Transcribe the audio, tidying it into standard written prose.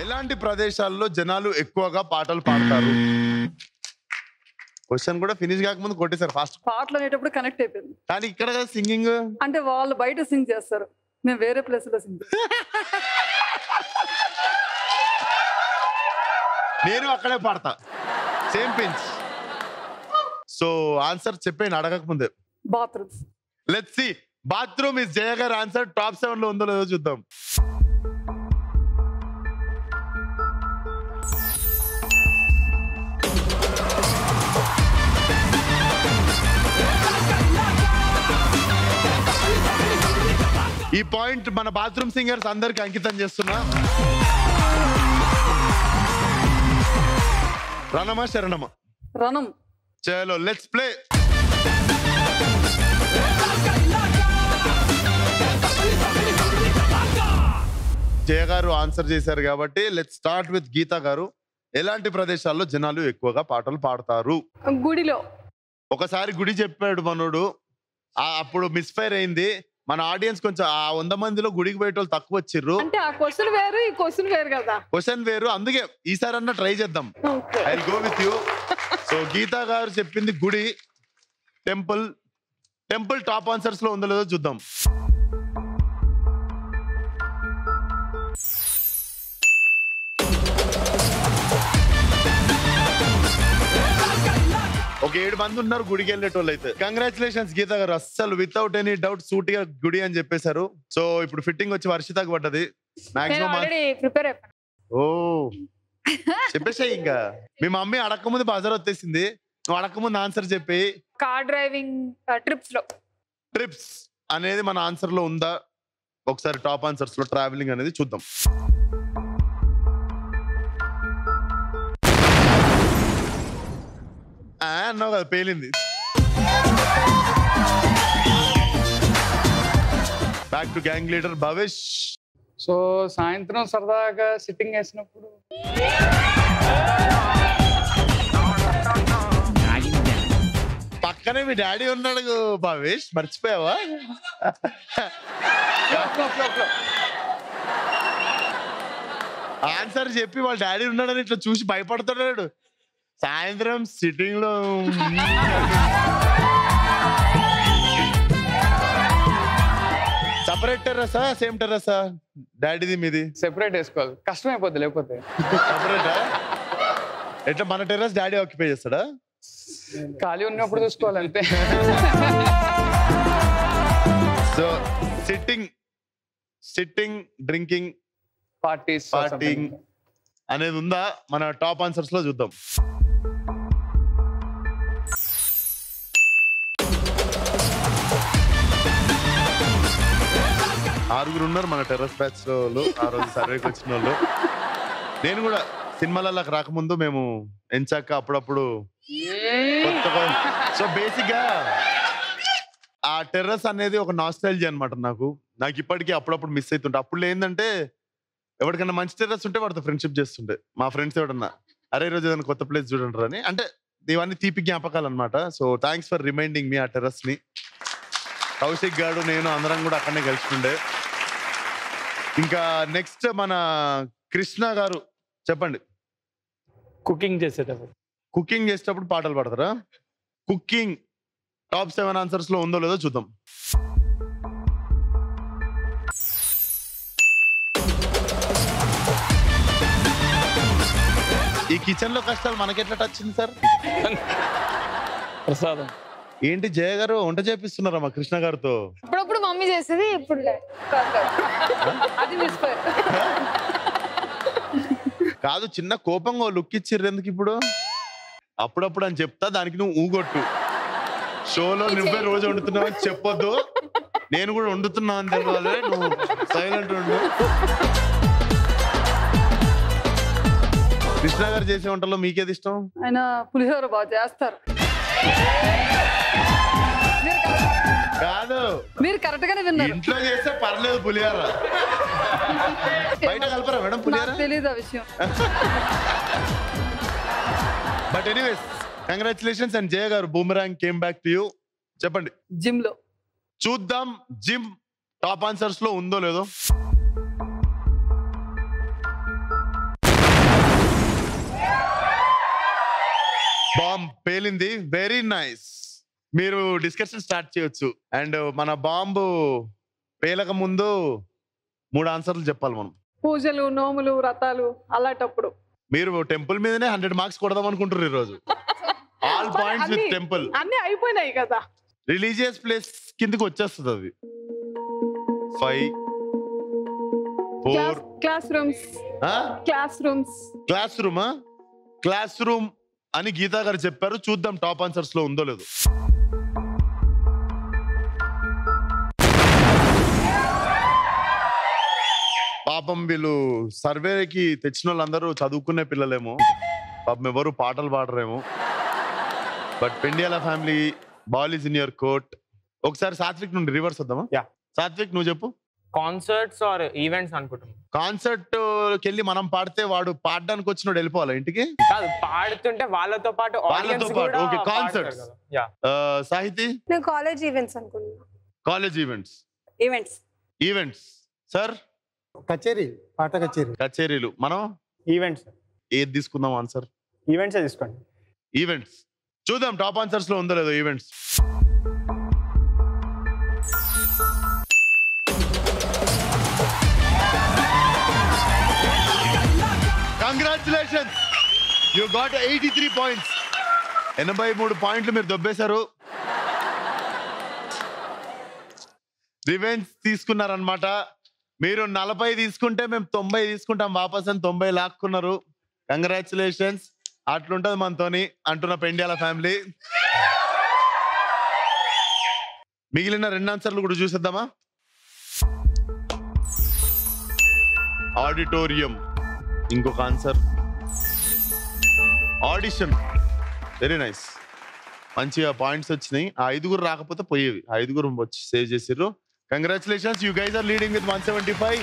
ఎలాంటి ప్రదేశాల్లో జనాలు ఎక్కువగా పాటలు పాడతారు? క్వశ్చన్ కూడా ఫినిష్ కాకముందు కొట్టేశారు ఫాస్ట్. పాటలు అనేటప్పుడు కనెక్ట్ అయిపోయింది. కానీ ఇక్కడ కదా సింగింగ్. అంటే వాళ్ళు బయట సింగ్ చేస్తారు, మేము వేరే ప్లేస్ లో సింగ్. నేను అక్కడే పాడతా, సేమ్ పించ్. సో ఆన్సర్ చెప్పేయండి అడగక ముందే. Bathrooms. Let's see. Bathroom is Jaya గారి ఆన్సర్. టాప్ 7 లో ఉందో లేదో చూద్దాం. ఈ పాయింట్ మన బాత్రూమ్ సింగర్స్ అందరికి అంకితం చేస్తున్నా. రణమా శరణమా? రణం. చలో లెట్స్ ప్లే. జయ గారు ఆన్సర్ చేశారు కాబట్టి లెట్స్ స్టార్ట్ విత్ గీతా గారు. ఎలాంటి ప్రదేశాల్లో జనాలు ఎక్కువగా పాటలు పాడతారు? గుడిలో. ఒకసారి గుడి చెప్పాడు మనోడు, అప్పుడు మిస్ఫైర్ అయింది. మన ఆడియన్స్ కొంచెం ఆ 100 మందిలో గుడికి పోయేటోళ్ళు తక్కువ వచ్చిర్రు. అంటే ఆ క్వశ్చన్ వేరు, ఈ క్వశ్చన్ వేరు కదా. క్వశ్చన్ వేరు, అందుకే ఈసారన్నా ట్రై చేద్దాం. I will go with you. So Geetha గారు చెప్పింది గుడి. టెంపుల్. టెంపుల్ టాప్ ఆన్సర్స్ లో ఉందో లేదో చూద్దాం. ఒక 7 మంది ఉన్నారు గుడికి వెళ్ళేటోళ్ళు అయితే. కంగ్రాచులేషన్స్ గీతా గారు, అస్సలు వితౌట్ ఎనీ డౌట్ సూట్ గా గుడి అని చెప్పేశారు. సో ఇప్పుడు ఫిట్టింగ్ వచ్చి వర్షితకు పడ్డది. ఓ చెప్పేసాయి. ఇంకా మీ మమ్మీ అడక్కముందు బజార్ వచ్చేసింది, నువ్వు అడక్కముందు ఆన్సర్ చెప్పి. Car driving. ట్రిప్స్ అనేది మన ఆన్సర్ లో ఉందా? ఒకసారి టాప్ ఆన్సర్స్ లో ట్రావెలింగ్ అనేది చూద్దాం. అన్నావు కదా, పేలింది. Back to gang leader Bhavesh. So సాయంత్రం సరదాగా సిట్టింగ్ వేసినప్పుడు పక్కనే మీ డాడీ ఉన్నాడు భవేష్, మర్చిపోయావా? ఆన్సర్ చెప్పి వాళ్ళ డాడీ ఉన్నాడని ఇట్లా చూసి భయపడుతున్నాడు. సాయంత్రం సిట్టింగ్ లో సెపరేట్ టెర్రసా సేమ్ టెర్రసా? డాడీది మీది సెపరేట్ వేసుకోవాలి, కష్టం అయిపోద్ది లేకపోతే. సెపరేటా? ఎట్లా మన టెర్రస్ డాడీ ఆక్యుపై చేస్తాడా? ఖాళీ ఉన్నప్పుడు చూసుకోవాలి అంతే. సో సిట్టింగ్ డ్రింకింగ్ పార్టింగ్ అనేది ఉందా? మన టాప్ ఆన్సర్స్ లో చూద్దాం. ఆరుగురు ఉన్నారు మన టెర్రస్ బ్యాచ్ లో ఆ రోజు సర్వేకి వచ్చిన వాళ్ళు. నేను కూడా సినిమాలకు రాకముందు మేము ఎంచాక అప్పుడప్పుడు సో బేసిక్ గా ఆ టెర్రస్ అనేది ఒక నాస్టాలజీ అనమాట. నాకు ఇప్పటికీ అప్పుడప్పుడు మిస్ అవుతుంటే. అప్పుడు ఏంటంటే ఎవరికైనా మంచి టెర్రస్ ఉంటే వాడితో ఫ్రెండ్షిప్ చేస్తుండే. మా ఫ్రెండ్స్ ఎవడన్నా అరే రోజు ఏదైనా కొత్త ప్లేస్ చూడండి అని. అంటే ఇవన్నీ తీపి జ్ఞాపకాలు అనమాట. So thanks for reminding me ఆ టెర్రస్ ని. కౌశిక్ గారు నేను అందరం కూడా అక్కడనే కలిసిఉండే. ఇంకా నెక్స్ట్ మన కృష్ణ గారు చెప్పండి. కుకింగ్ చేసేటప్పుడు పాటలు పాడతారా? కుకింగ్ టాప్ 7 ఆన్సర్స్ లో ఉందో లేదో చూద్దాం. ఈ కిచెన్ లో కష్టాలు మనకెట్లా టచ్ అయింది సార్? ప్రసాదం. ఏంటి జయ గారు వంట చేపిస్తున్నారా మా కృష్ణ గారితో? అప్పుడప్పుడు మమ్మీ చేసేది, ఇప్పుడు అది మిస్ఫైర్. కాదు, చిన్న కోపంగా లుక్ ఇచ్చిర్రు ఎందుకు ఇప్పుడు? అప్పుడప్పుడు అని చెప్తా, దానికి నువ్వు ఊగొట్టు. షోలో నువ్వే రోజు వండుతున్నావు అని చెప్పొద్దు, నేను కూడా వండుతున్నా అని తెలియాలి. నువ్వు సైలెంట్ ఉండు. కృష్ణ గారు చేసే వంటల్లో మీకేది ఇష్టం? ఆయన పులిహోర బాగా చేస్తారు. కాదు, మీరు కరెక్ట్ గానే విన్నారు. ఇంట్లో చేస్తే పర్లేదు పులిహోర, బయట కలపరా మేడం పులిహోర? తెలీదు ఆ విషయం. బట్ ఎనీవేస్ కంగ్రాచులేషన్స్ అండ్ జయ గారు, boomerang came back to you. చెప్పండి. జిమ్ లో. చూద్దాం జిమ్ టాప్ ఆన్సర్స్ లో ఉందో లేదో. బాంబ్ పేలింది. Very nice. మీరు డిస్కషన్ స్టార్ట్ చేయొచ్చు. అండ్ మన బాంబు పేలక ముందు 3 ఆన్సర్లు చెప్పాలి మనం. పూజలు, నోములు, వ్రతాలు అలాంటప్పుడు. మీరు టెంపుల్ మీదనే 100 మార్క్స్ కొడదాం అనుకుంటారు ఈ రోజు. All points with temple. అన్ని అయిపోయినాయి కదా. రిలీజియస్ ప్లేస్ కిందకి వచ్చేస్తుంది అది. 5 4 క్లాస్ రూమ్స్. క్లాస్ రూమా? క్లాస్ రూమ్ అని గీతా గారు చెప్పారు. చూద్దాం టాప్ ఆన్సర్స్ లో ఉందో లేదో. పాపం వీళ్ళు సర్వేకి తెచ్చిన వాళ్ళందరూ చదువుకునే పిల్లలేమో, పాపం ఎవరు పాటలు పాడరేమో. But Pendyala family ball is in your court. ఒకసారి సాత్విక్ నుండి రివర్స్ వద్దామా? సాత్విక్ నువ్వు చెప్పు. కాన్సర్ట్స్ ఆర్ ఈవెంట్స్ అనుకుంటున్నాం. కాన్సర్ట్ కెళ్ళి మనం పాడితే వాడు పాడడానికి వచ్చినోడు వెళ్ళిపోవాలా ఇంటికి? కాదు, పాడుతుంటే వాళ్ళతో పాటు వాళ్ళతో పాటు. Okay, concerts. సాహితి? నేను కాలేజ్ ఈవెంట్స్ అనుకున్నా. College events. Events sir? కచేరీ, పాట కచేరీ. కచేరీలు. మనం ఈవెంట్స్. ఏది తీసుకుందాం ఆన్సర్? ఈవెంట్స్ తీసుకోండి. ఈవెంట్స్. చూద్దాం టాప్ ఆన్సర్స్ లో ఉందో లేదో events. Congratulations, you got 83 points. 83 పాయింట్లు మీరు దొబ్బేశారు. రివెంజ్ తీసుకున్నారనమాట. మీరు 40 తీసుకుంటే మేము 90 తీసుకుంటాం వాపస్ అని 90 లాక్కున్నారు. కంగ్రాచులేషన్స్. అట్లుంటది మనతోని అంటున్న పెండియాల ఫ్యామిలీ. మిగిలిన 2 ఆన్సర్లు కూడా చూసేద్దామా? ఆడిటోరియం ఇంకొక ఆన్సర్. ఆడిషన్. Very nice. మంచిగా పాయింట్స్ వచ్చినాయి. ఆ 5 రాకపోతే పోయేవి. 5 వచ్చి సేవ్ చేసిర్రు. Congratulations, you guys are leading with 175.